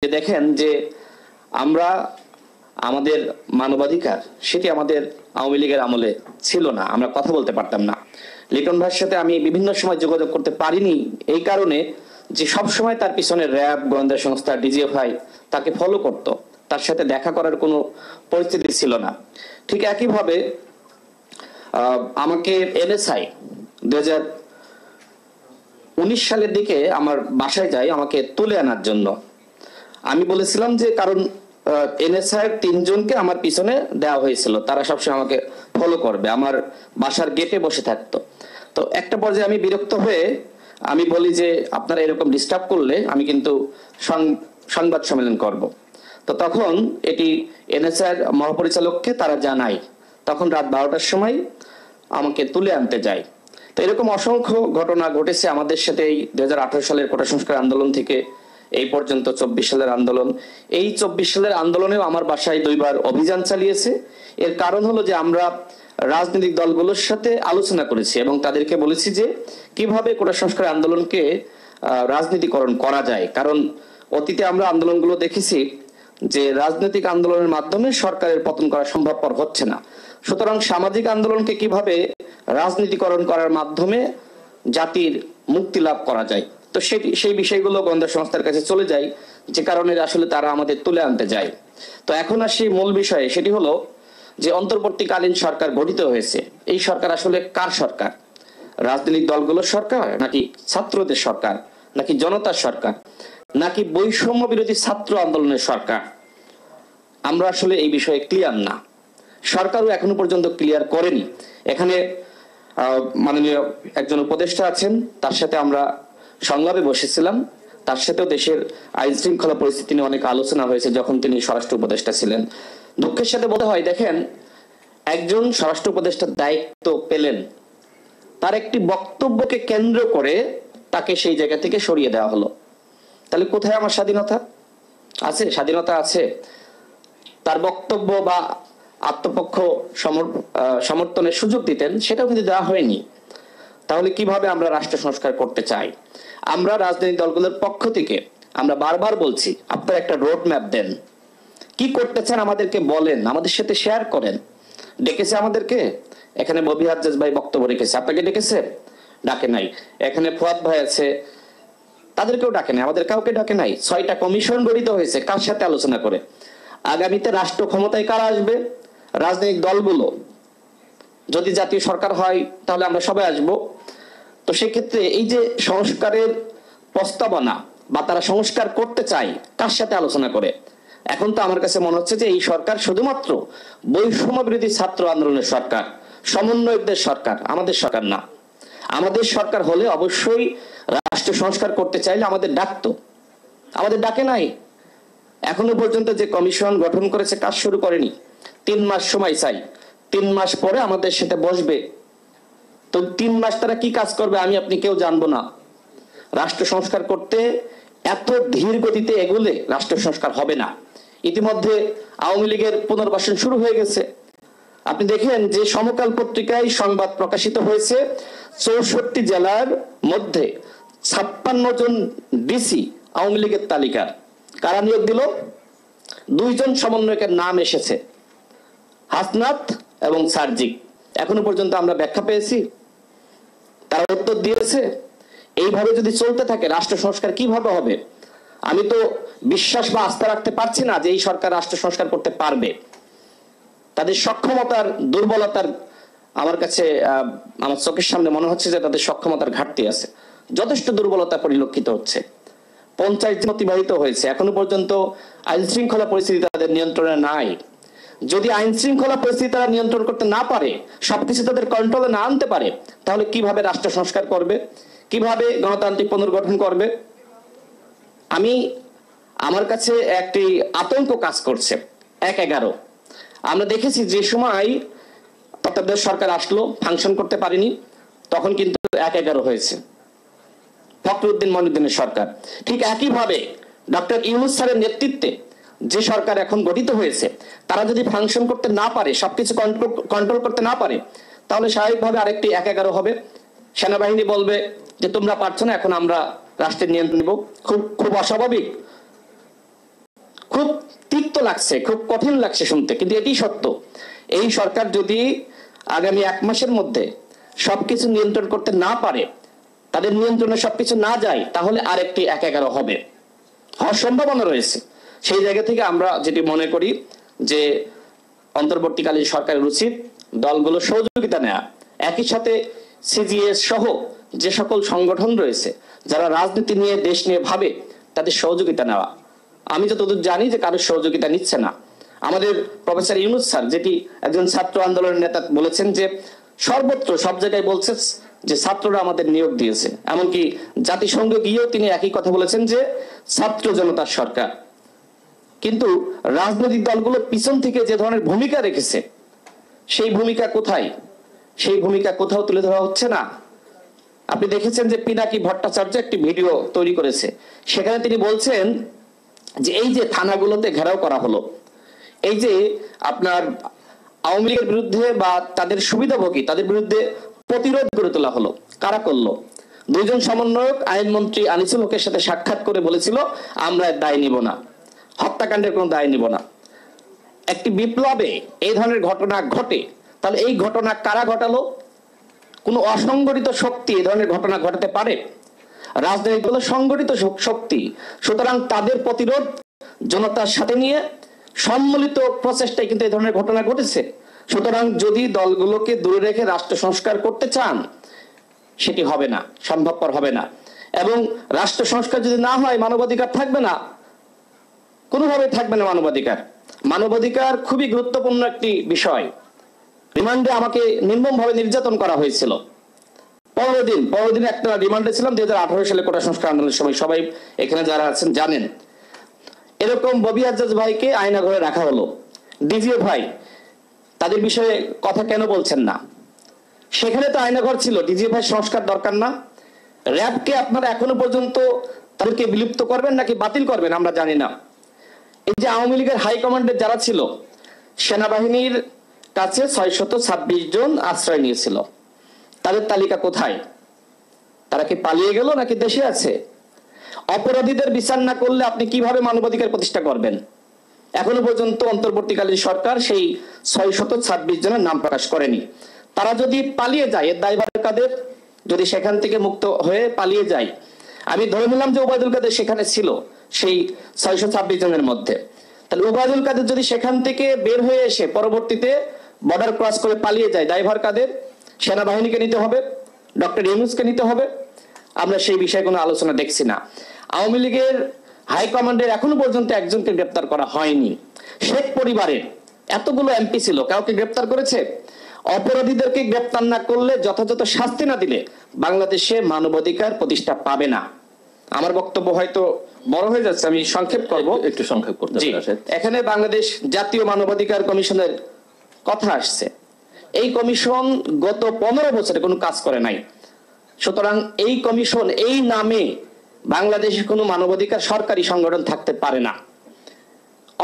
যে দেখেন যে আমরা আমাদের মানবাধিকার সেটি আমাদের আওয়ামী লীগের আমলে ছিল না, আমরা কথা বলতে পারতাম না। লিটন ভাইয়ের সাথে আমি বিভিন্ন সময় যোগাযোগ করতে পারিনি এই কারণে যে সব সময় তার পিছনে র্যাব, গোয়েন্দা সংস্থা, ডিজিএফআই তাকে ফলো করত, তার সাথে দেখা করার কোনো পরিস্থিতি ছিল না। ঠিক একইভাবে আমাকে এনএসআই 2019 সালের দিকে আমার বাসায় যায় আমাকে তুলে আনার জন্য। আমি বলেছিলাম যে কারণ এনএসআই 3 জনকে আমার পিছনে দেওয়া হয়েছিল, তারা সবসময় আমাকে ফলো করবে, আমার বাসার গেটে বসে থাকতো। তো একটা পর্যায়ে আমি বিরক্ত হয়ে আমি বলি যে আপনারা এরকম ডিস্টার্ব করলে আমি কিন্তু সংবাদ সম্মেলন করব। তো তখন এটি এনএসআই মহাপরিচালককে তারা জানায়, তখন রাত 12টার সময় আমাকে তুলে আনতে যায়। তো এরকম অসংখ্য ঘটনা ঘটেছে আমাদের সাথে এই 2018 সালের কোটা সংস্কার আন্দোলন থেকে এই পর্যন্ত 24 সালের আন্দোলন। এই 24 সালের আন্দোলনেও আমার বাসায় 2 বার অভিযান চালিয়েছে। এর কারণ হলো যে আমরা রাজনৈতিক দলগুলোর সাথে আলোচনা করেছি এবং তাদেরকে বলেছি যে কিভাবে কোটা সংস্কার আন্দোলনকে রাজনীতিকরণ করা যায়। কারণ অতীতে আমরা আন্দোলনগুলো দেখেছি যে রাজনৈতিক আন্দোলনের মাধ্যমে সরকারের পতন করা সম্ভবপর হচ্ছে না। সুতরাং সামাজিক আন্দোলনকে কিভাবে রাজনীতিকরণ করার মাধ্যমে জাতির মুক্তি লাভ করা যায়, তো সেই বিষয়গুলো গোয়েন্দা সংস্থার কাছে চলে যায়, যে কারণে আসলে তারা আমাদের তুলে আনতে যায়। তো এখন আসি মূল বিষয়ে, সেটি হলো যে অন্তর্বর্তীকালীন সরকার গঠিত হয়েছে। এই সরকার আসলে কার সরকার? রাজনৈতিক দলগুলোর সরকার, নাকি ছাত্রদের সরকার, নাকি জনতার সরকার, নাকি বৈষম্য বিরোধী ছাত্র আন্দোলনের সরকার? আমরা আসলে এই বিষয়ে ক্লিয়ার না, সরকারও এখনো পর্যন্ত ক্লিয়ার করেনি। এখানে মাননীয় একজন উপদেষ্টা আছেন, তার সাথে আমরা সংলাপে বসেছিলাম, তার সাথেও দেশের আইন শৃঙ্খলা পরিস্থিতি নিয়ে অনেক আলোচনা হয়েছে যখন তিনি স্বরাষ্ট্র উপদেষ্টা ছিলেন। দুঃখের সাথে বলতে হয়, দেখেন একজন স্বরাষ্ট্র উপদেষ্টার দায়িত্ব পেলেন, তার একটি বক্তব্যকে কেন্দ্র করে তাকে সেই জায়গা থেকে সরিয়ে দেওয়া হলো। তাহলে কোথায় আমার স্বাধীনতা আছে? স্বাধীনতা আছে? তার বক্তব্য বা আত্মপক্ষ সমর্থনের সুযোগ দিতেন, সেটাও কিন্তু দেওয়া হয়নি। তাহলে কিভাবে আমরা রাষ্ট্র সংস্কার করতে চাই? আমরা রাজনৈতিক দলগুলোর পক্ষ থেকে আমরা বারবার বলছি, আপনারা একটা রোড ম্যাপ দেন, কি করতে চান আমাদেরকে বলেন, আমাদের সাথে শেয়ার করেন। ডেকেছে আমাদেরকে, এখানে ববি হাজ্জাজ ভাই বক্তব্য রেখেছে, আপনাকে ডেকেছে? ডাকে নাই। এখানে ফুয়াদ ভাই আছে, তাদেরকেও ডাকে নাই, আমাদের কাউকে ডাকে নাই। 6টা কমিশন গঠিত হয়েছে, কার সাথে আলোচনা করে? আগামীতে রাষ্ট্র ক্ষমতায় কারা আসবে? রাজনৈতিক দলগুলো। যদি জাতীয় সরকার হয় তাহলে আমরা সবাই আসবো। তো সেক্ষেত্রে এই যে সংস্কারের প্রস্তাবনা বা তারা সংস্কার করতে চায়, কার সাথে আলোচনা করে? এখন তো আমার কাছে মনে হচ্ছে যে এই সরকার শুধুমাত্র বৈষম্য বিরোধী ছাত্র আন্দোলনের সরকার, সমন্বয়কদের সরকার, আমাদের সরকার না। আমাদের সরকার হলে অবশ্যই রাষ্ট্র সংস্কার করতে চাইলে আমাদের ডাকতো, আমাদের ডাকে নাই। এখনো পর্যন্ত যে কমিশন গঠন করেছে কাজ শুরু করেনি। 3 মাস সময় চাই, 3 মাস পরে আমাদের সাথে বসবে। তো 3 মাস তারা কি কাজ করবে আমি আপনি কেউ জানবো না। রাষ্ট্র সংস্কার করতে এত ধীর গতিতে এগুলে রাষ্ট্র সংস্কার হবে না। ইতিমধ্যে আওয়ামী লীগের পুনর্বাসন শুরু হয়ে গেছে। আপনি দেখেন যে সমকাল পত্রিকায় সংবাদ প্রকাশিত হয়েছে, 64 জেলার মধ্যে 56 জন ডিসি আওয়ামী লীগের তালিকার। কারা নিয়োগ দিল? 2 জন সমন্বয়কের নাম এসেছে, হাসনাত এবং সার্জিক। এখনো পর্যন্ত আমরা ব্যাখ্যা পেয়েছি? তারা উত্তর দিয়েছে? এইভাবে যদি চলতে থাকে রাষ্ট্র সংস্কার কিভাবে হবে? আমি তো বিশ্বাস বা আস্থা রাখতে পারছি না যে এই সরকার রাষ্ট্র সংস্কার করতে পারবে। তাদের সক্ষমতার দুর্বলতার আমার কাছে আমার চোখের সামনে মনে হচ্ছে যে তাদের সক্ষমতার ঘাটতি আছে, যথেষ্ট দুর্বলতা পরিলক্ষিত হচ্ছে। 50 দিন অতিবাহিত হয়েছে, এখনো পর্যন্ত আইন শৃঙ্খলা পরিস্থিতি তাদের নিয়ন্ত্রণে নাই। যদি আইন শৃঙ্খলা পরিস্থিতি তারা নিয়ন্ত্রণ করতে না পারে, সবকিছু তাদের কন্ট্রোলে না আনতে পারে, তাহলে কিভাবে রাষ্ট্র সংস্কার করবে, কিভাবে গণতান্ত্রিক পুনর্গঠন করবে? আমার কাছে একটি আতঙ্ক কাজ করছে। 1/11 আমরা দেখেছি যে সময় তত্ত্বাবধায়ক সরকার আসলো, ফাংশন করতে পারেনি, তখন কিন্তু 1/11 হয়েছে ফখরুদ্দিন মঈনুদ্দিনের সরকার। ঠিক একইভাবে ডক্টর ইউনূস স্যারের নেতৃত্বে যে সরকার এখন গঠিত হয়েছে, তারা যদি ফাংশন করতে না পারে, সবকিছু কন্ট্রোল করতে না পারে, তাহলে স্বাভাবিকভাবে আরেকটি 1/11 হবে। সেনাবাহিনী বলবে যে তোমরা পারছো না, এখন আমরা রাষ্ট্রের নিয়ন্ত্রণ নিব। খুব অস্বাভাবিক। খুব তিক্ত লাগছে, খুব কঠিন লাগছে শুনতে, কিন্তু এটি সত্য। এই সরকার যদি আগামী 1 মাসের মধ্যে সবকিছু নিয়ন্ত্রণ করতে না পারে, তাদের নিয়ন্ত্রণে সবকিছু না যায়, তাহলে আরেকটি 1-11 হবে, হওয়ার সম্ভাবনা রয়েছে। সেই জায়গা থেকে আমরা যেটি মনে করি যে অন্তর্বর্তীকালীন সরকারের উচিত দলগুলো সহযোগিতা নেওয়া, একই সাথে সিজিএস সহ যে সকল সংগঠন রয়েছে যারা রাজনীতি নিয়ে দেশ নিয়ে ভাবে, তাদের সহযোগিতা নেওয়া। আমি যতদূর জানি যে কারোর সহযোগিতা নিচ্ছে না। আমাদের প্রফেসর ইউনূস স্যার, যেটি একজন ছাত্র আন্দোলনের নেতা, বলেছেন যে সর্বত্র সব জায়গায় বলছে যে ছাত্ররা আমাদের নিয়োগ দিয়েছে। এমনকি জাতিসংঘ গিয়েও তিনি একই কথা বলেছেন যে ছাত্র জনতার সরকার। কিন্তু রাজনৈতিক দলগুলো পিছন থেকে যে ধরনের ভূমিকা রেখেছে, সেই ভূমিকা কোথায়? সেই ভূমিকা কোথাও তুলে ধরা হচ্ছে না। আপনি দেখেছেন যে পিনাকি ভট্টাচার্য একটি ভিডিও তৈরি করেছে, সেখানে তিনি বলছেন যে এই যে থানাগুলোতে ঘেরাও করা হলো, এই যে আপনার আওয়ামী লীগের বিরুদ্ধে বা তাদের সুবিধাভোগী, তাদের বিরুদ্ধে প্রতিরোধ গড়ে তোলা হলো, কারা করলো? 2 জন সমন্বয়ক আইনমন্ত্রী আনিসুল হকের সাথে সাক্ষাৎ করে বলেছিল আমরা দায় নিব না, হত্যাকাণ্ডের কোনো দায় নিব না। একটি বিপ্লবে এই ধরনের ঘটনা ঘটে, তাহলে এই ঘটনা কারা ঘটালো? কোনো অসংগঠিত শক্তি এই ধরনের ঘটনা ঘটাতে পারে? রাজনৈতিক দল সংগঠিত শক্তি, সুতরাং তাদের প্রতিরোধ জনতার সাথে নিয়ে সম্মিলিত প্রচেষ্টায় কিন্তু এই ধরনের ঘটনা ঘটেছে। সুতরাং যদি দলগুলোকে দূরে রেখে রাষ্ট্র সংস্কার করতে চান, সেটি হবে না, সম্ভবপর হবে না। এবং রাষ্ট্র সংস্কার যদি না হয়, মানবাধিকার থাকবে না, কোনোভাবেই থাকবে না মানবাধিকার। মানবাধিকার খুবই গুরুত্বপূর্ণ একটি বিষয়। রিমান্ডে আমাকে নির্মমভাবে নির্যাতন করা হয়েছিল। 15 দিন একটা রিমান্ডে ছিলাম 2018 সালে কোটা সংস্কার আন্দোলনের সময়। সবাই এখানে যারা আছেন জানেন। এরকম ববি আজ্জাজ ভাইকে আয়না ঘরে রাখা হলো। ডিজিএ ভাই, তাদের বিষয়ে কথা কেন বলছেন না? সেখানে তো আয়না ঘর ছিল, ডিজিএ ভাই সংস্কার দরকার না? র্যাবকে আপনারা এখনো পর্যন্ত তাদেরকে বিলুপ্ত করবেন নাকি বাতিল করবেন আমরা জানি না। এই যে আওয়ামী লীগের হাইকমান্ডে যারা ছিল, সেনাবাহিনীর কাছে 626 জন আশ্রয় নিয়েছিল, তাদের তালিকা কোথায়? তারা কি পালিয়ে গেল নাকি দেশে আছে? অপরাধীদের বিচার না করলে আপনি কিভাবে মানবাধিকার প্রতিষ্ঠা করবেন? এখনো পর্যন্ত অন্তর্বর্তীকালীন সরকার সেই 626 জনের নাম প্রকাশ করেনি। তারা যদি পালিয়ে যায়, এর দায়ভার কাদের? যদি সেখান থেকে মুক্ত হয়ে পালিয়ে যায়, আমি ধরে নিলাম যে ওবায়দুল কাদের সেখানে ছিল সেই 626 জনের মধ্যে, তাহলে ওবায়দুল কাদের যদি সেখান থেকে বের হয়ে এসে পরবর্তীতে বর্ডার ক্রস করে পালিয়ে যায়, দায়ভার কাদের? সেনাবাহিনীকে নিতে হবে, ডক্টর ইউনূসকে নিতে হবে। আমরা সেই বিষয়ে কোনো আলোচনা দেখছি না। আওয়ামী লীগের হাইকমান্ডের এখনো পর্যন্ত একজনকে গ্রেপ্তার করা হয়নি। শেখ পরিবারের এতগুলো এমপি ছিল, কাউকে গ্রেপ্তার করেছে? অপরাধীদেরকে গ্রেপ্তার না করলে, যথাযথ শাস্তি না দিলে বাংলাদেশে মানবাধিকার প্রতিষ্ঠা পাবে না। আমার বক্তব্য হয়তো বড় হয়ে যাচ্ছে, আমি সংক্ষেপ করব, একটু সংক্ষেপ করতে। এখানে বাংলাদেশ জাতীয় মানবাধিকার কমিশনের কথা আসছে। এই কমিশন গত 15 বছরে কোনো কাজ করে নাই। সুতরাং এই কমিশন, এই নামে বাংলাদেশে কোনো মানবাধিকার সরকারি সংগঠন থাকতে পারে না।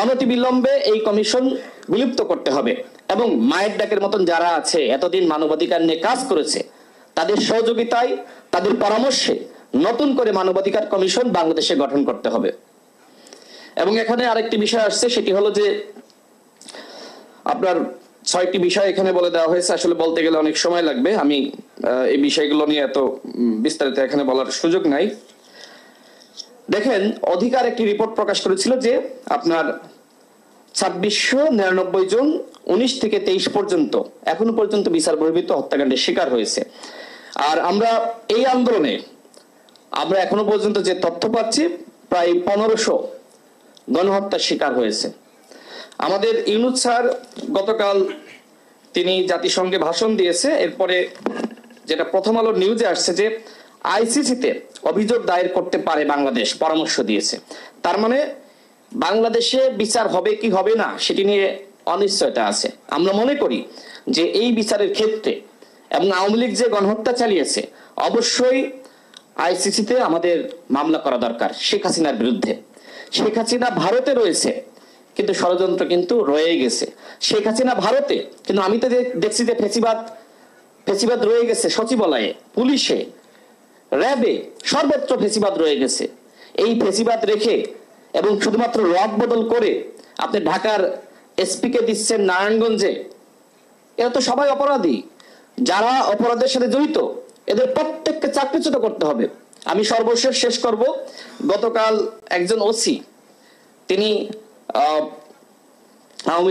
অনতিবিলম্বে এই কমিশন বিলুপ্ত করতে হবে এবং মায়ের ডাকের মতন যারা আছে, এতদিন মানবাধিকার নিয়ে কাজ করেছে, তাদের সহযোগিতায়, তাদের পরামর্শে নতুন করে মানবাধিকার কমিশন বাংলাদেশে গঠন করতে হবে। এবং এখানে আরেকটি বিষয় আসছে, সেটি হলো যে আপনার 6টি বিষয় এখানে বলে দেওয়া হয়েছে। আসলে বলতে গেলে অনেক সময় লাগবে, আমি এই বিষয়গুলো নিয়ে এত বিস্তারিত এখানে বলার সুযোগ নাই। দেখেন, অধিকার একটি রিপোর্ট প্রকাশ করেছিল যে আপনার 2699 জন 19 থেকে 23 পর্যন্ত এখনো পর্যন্ত বিচার বহির্ভূত হত্যাকাণ্ডের শিকার হয়েছে। আর আমরা এই আন্দোলনে আমরা এখনো পর্যন্ত যে তথ্য পাচ্ছি, প্রায় 1500 গণহত্যার শিকার হয়েছে। আমাদের ইউনূস স্যার গতকাল তিনি জাতিসংঘে ভাষণ দিয়েছে। এরপরে যেটা প্রথম আলো নিউজে আসছে যে আইসিসিতে অভিযোগ দায়ের করতে পারে বাংলাদেশ, পরামর্শ দিয়েছে। তার মানে বাংলাদেশে বিচার হবে কি হবে না সেটি নিয়ে অনিশ্চয়তা আছে। আমরা মনে করি যে এই বিচারের ক্ষেত্রে এবং আওয়ামী লীগ যে গণহত্যা চালিয়েছে, অবশ্যই আইসিসিতে আমাদের মামলা করা দরকার শেখ হাসিনার বিরুদ্ধে। শেখ হাসিনা ভারতে রয়েছে, কিন্তু ষড়যন্ত্র কিন্তু রয়ে গেছে। শেখ হাসিনা ভারতে, কিন্তু আমি তো দেখছি যে ফেসিবাদ রয়ে গেছে সচিবালয়ে, পুলিশে, র্যাবে, সর্বত্র ফেসিবাদ রয়ে গেছে। এই ফেসিবাদ রেখে এবং শুধুমাত্র রদ বদল করে আপনি ঢাকার এসপি কে দিচ্ছেন নারায়ণগঞ্জে, এরা তো সবাই অপরাধী। যারা অপরাধের সাথে জড়িত এদের প্রত্যেককে চাকরিচ্যুত করতে হবে। আমি সর্বশেষ শেষ করব, গতকাল একজন ওসি, তিনি আওয়ামী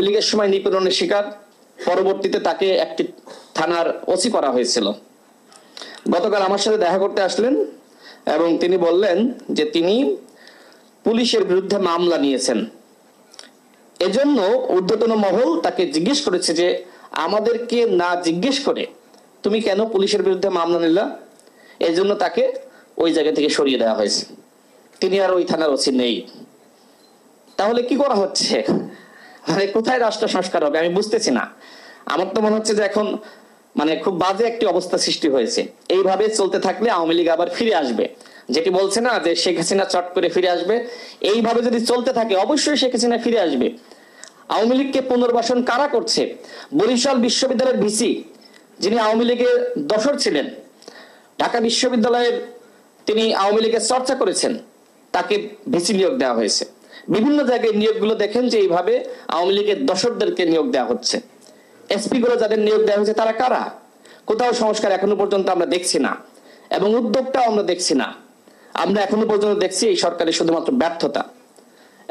লীগের সময় নিপীড়নের শিকার, পরবর্তীতে তাকে একটি থানার ওসি করা হয়েছিল। গতকাল আমার সাথে দেখা করতে আসলেন এবং তিনি বললেন যে তিনি পুলিশের বিরুদ্ধে মামলা নিয়েছেন। এজন্য ঊর্ধ্বতন মহল তাকে জিজ্ঞেস করেছে যে আমাদেরকে না জিজ্ঞেস করে তুমি কেন পুলিশের বিরুদ্ধে মামলা নিলা, এজন্য তাকে ওই জায়গা থেকে সরিয়ে দেওয়া হয়েছে। তিনি আর ওই থানার ওসি নেই। তাহলে কি করা হচ্ছে? মানে কোথায় রাষ্ট্র সংস্কার হবে আমি বুঝতেছি না। আমার তো মনে হচ্ছে যে এখন মানে খুব বাজে একটি অবস্থা সৃষ্টি হয়েছে। এইভাবে চলতে থাকলে আওয়ামী লীগ আবার ফিরে আসবে, যেটি বলছে না যে শেখ হাসিনা চট করে ফিরে আসবে। এইভাবে যদি চলতে থাকে অবশ্যই শেখ হাসিনা ফিরে আসবে। আওয়ামী লীগকে পুনর্বাসন কারা করছে? বরিশাল বিশ্ববিদ্যালয়ের ভিসি, যিনি আওয়ামী লীগের দশর ছিলেন, ঢাকা বিশ্ববিদ্যালয়ের তিনি আওয়ামী লীগের চর্চা করেছেন, তাকে ভিসি নিয়োগ দেওয়া হয়েছে। বিভিন্ন জায়গায় নিয়োগগুলো দেখেন যে এইভাবে আওয়ামী লীগের দশরদেরকে নিয়োগ দেওয়া হচ্ছে। এসপি গুলো যাদের নিয়োগ দেওয়া হয়েছে তারা কারা? কোথাও সংস্কার এখনো পর্যন্ত আমরা দেখছি না এবং উদ্যোগটাও আমরা দেখছি না। আমরা এখনো পর্যন্ত দেখছি এই সরকারের শুধুমাত্র ব্যর্থতা।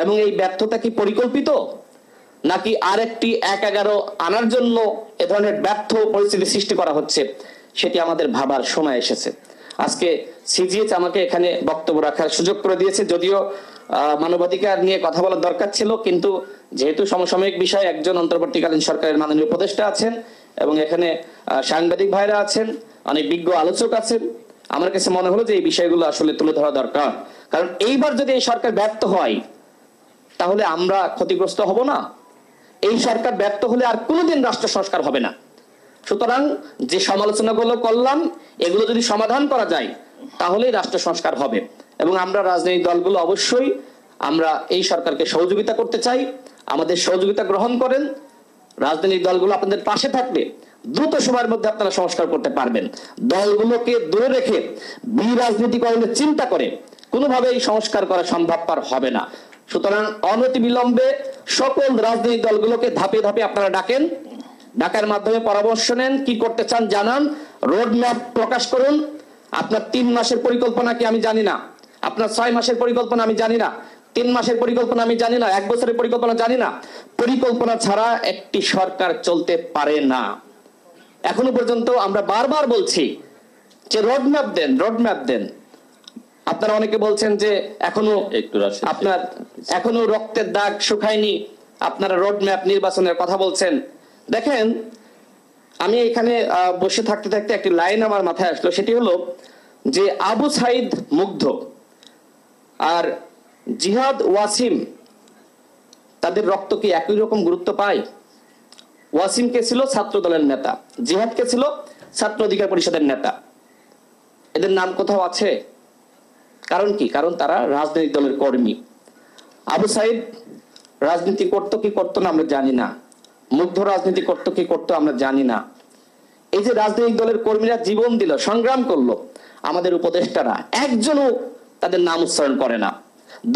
এবং এই ব্যর্থতা কি পরিকল্পিত, নাকি আরেকটি ১-১১ আনার জন্য এ ধরনের ব্যর্থ পরিস্থিতি সৃষ্টি করা হচ্ছে, সেটি আমাদের ভাবার সময় এসেছে। আজকে সিজিএইচ আমাকে এখানে বক্তব্য রাখার সুযোগ করে দিয়েছে, যদিও মানবাধিকার নিয়ে কথা বলার দরকার ছিল, কিন্তু যেহেতু সমসাময়িক বিষয়, একজন অন্তর্বর্তীকালীন সরকারের মাননীয় উপদেষ্টা আছেন এবং এখানে সাংবাদিক ভাইরা আছেন, অনেক বিজ্ঞ আলোচক আছেন, আমার কাছে মনে হলো যে এই বিষয়গুলো আসলে তুলে ধরা দরকার। কারণ এইবার যদি এই সরকার ব্যর্থ হয় তাহলে আমরা ক্ষতিগ্রস্ত হব না। এই সরকার ব্যর্থ হলে আর কোনোদিন রাষ্ট্র সংস্কার হবে না। সুতরাং যে সমালোচনাগুলো করলাম এগুলো যদি সমাধান করা যায় তাহলেই রাষ্ট্র সংস্কার হবে। এবং আমরা রাজনৈতিক দলগুলো অবশ্যই আমরা এই সরকারকে সহযোগিতা করতে চাই। আমাদের সহযোগিতা গ্রহণ করেন। রাজনৈতিক দলগুলো আপনাদের পাশে থাকবে, দ্রুত সময়ের মধ্যে আপনারা সংস্কার করতে পারবেন। দলগুলোকে দূরে রেখে বিরাজনীতিকরণের চিন্তা করে কোনোভাবে এই সংস্কার করা সম্ভবপর হবে না। সুতরাং অনতিবিলম্বে সকল রাজনৈতিক দলগুলোকে ধাপে ধাপে আপনারা ডাকেন, ডাকার মাধ্যমে পরামর্শ নেন, কি করতে চান জানান, রোড ম্যাপ প্রকাশ করুন। আপনার 3 মাসের পরিকল্পনা কি আমি জানি না, আপনার 6 মাসের পরিকল্পনা আমি জানি না, 3 মাসের পরিকল্পনা আমি জানি না, 1 বছরের পরিকল্পনা জানি না। পরিকল্পনা ছাড়া একটি সরকার চলতে পারে না। এখনো পর্যন্ত আমরা বারবার বলছি যে রোড ম্যাপ দেন, রোড ম্যাপ দেন। আপনারা অনেকে বলছেন যে এখনো রক্তের দাগ শুকায়নি, আপনারা রোড ম্যাপ নির্বাচনের কথা বলছেন। দেখেন, আমি এখানে বসে থাকতে থাকতে একটি লাইন আমার মাথায় আসলো, সেটি হলো যে আবু সাইদ মুগ্ধ আর জিহাদ ওয়াসিম, তাদের রক্ত কি একই রকম গুরুত্ব পায়? ওয়াসিম কে ছিল ছাত্র দলের নেতা, জিহাদ কে ছিল ছাত্র অধিকার পরিষদের নেতা। এদের নাম কোথাও আছে? কারণ কি? কারণ তারা রাজনৈতিক দলের কর্মী। আবু সাইদ রাজনীতি করতো কি করতো না আমরা জানি না, মুগ্ধ রাজনীতি করতো কি করতো আমরা জানি না। এই যে রাজনৈতিক দলের কর্মীরা জীবন দিল, সংগ্রাম করলো, আমাদের উপদেষ্টারা একজনও তাদের নাম উচ্চারণ করে না।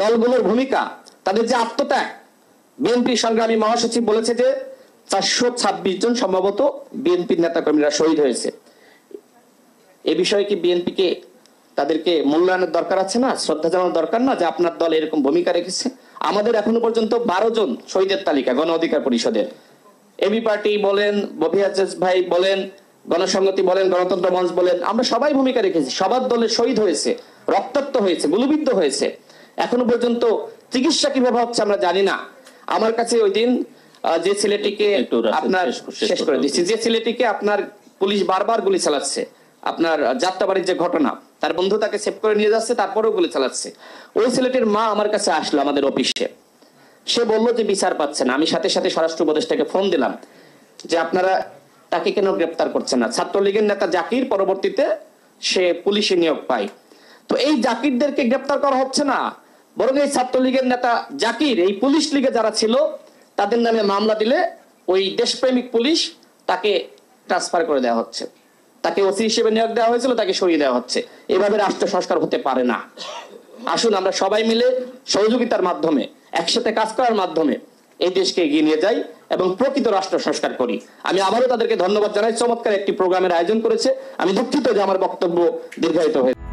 দলগুলোর ভূমিকা, তাদের যে আত্মত্যাগ, বিএনপি সংগ্রামী মহাসচিব বলেছে যে 426 জন সম্ভবত বিএনপির নেতা কর্মীরা শহীদ হয়েছে। এ বিষয়ে কি বিএনপিকে তাদেরকে মূল্যায়নের দরকার আছে না? শ্রদ্ধা জানানোর দরকার না যে আপনার দল এরকম ভূমিকা রেখেছে? আমাদের এখনো পর্যন্ত 12 জন শহীদের তালিকা গণ অধিকার পরিষদের। এবি পার্টি বলেন, ববিআজেজ ভাই বলেন, গণসংহতি বলেন, গণতন্ত্র মঞ্চ বলেন, আমরা সবাই ভূমিকা রেখেছি। সবার দলে শহীদ হয়েছে, রক্তাক্ত হয়েছে, গুলিবিদ্ধ হয়েছে। এখনো পর্যন্ত চিকিৎসা কিভাবে হচ্ছে আমরা জানি না। আমার কাছে ওই দিন যে ছেলেটিকে আপনার শেষ করে দিচ্ছি, যে ছেলেটিকে আপনার পুলিশ বারবার গুলি চালাচ্ছে, আপনার যাত্রাবাড়ির যে ঘটনা, তার বন্ধু তাকে সেভ করে নিয়ে যাচ্ছে, তারপরেও গুলি চালাচ্ছে। ওই ছেলেটির মা আমার কাছে আসলো আমাদের অফিসে, সে বললো যে বিচার পাচ্ছে না। আমি সাথে সাথে স্বরাষ্ট্র উপদেষ্টাকে ফোন দিলাম যে আপনারা তাকে কেন গ্রেপ্তার করছেন না? ছাত্রলীগের নেতা জাকির পরবর্তীতে সে পুলিশে নিয়োগ পায়, তো এই জাকিরদেরকে গ্রেপ্তার করা হচ্ছে না, বরং এই ছাত্রলীগের নেতা জাকির এই পুলিশ লীগে যারা ছিল তাদের নামে মামলা দিলে ওই দেশপ্রেমিক পুলিশ তাকে ট্রান্সফার করে দেওয়া হচ্ছে, তাকে ওসি হিসেবে নিয়োগ দেওয়া হয়েছিল, তাকে সরিয়ে দেওয়া হচ্ছে। এভাবে রাষ্ট্র সংস্কার হতে পারে না। আসুন আমরা সবাই মিলে সহযোগিতার মাধ্যমে একসাথে কাজ করার মাধ্যমে এই দেশকে এগিয়ে নিয়ে যাই এবং প্রকৃত রাষ্ট্র সংস্কার করি। আমি আবারও তাদেরকে ধন্যবাদ জানাই, চমৎকার একটি প্রোগ্রামের আয়োজন করেছে। আমি দুঃখিত যে আমার বক্তব্য দীর্ঘায়িত হয়েছে।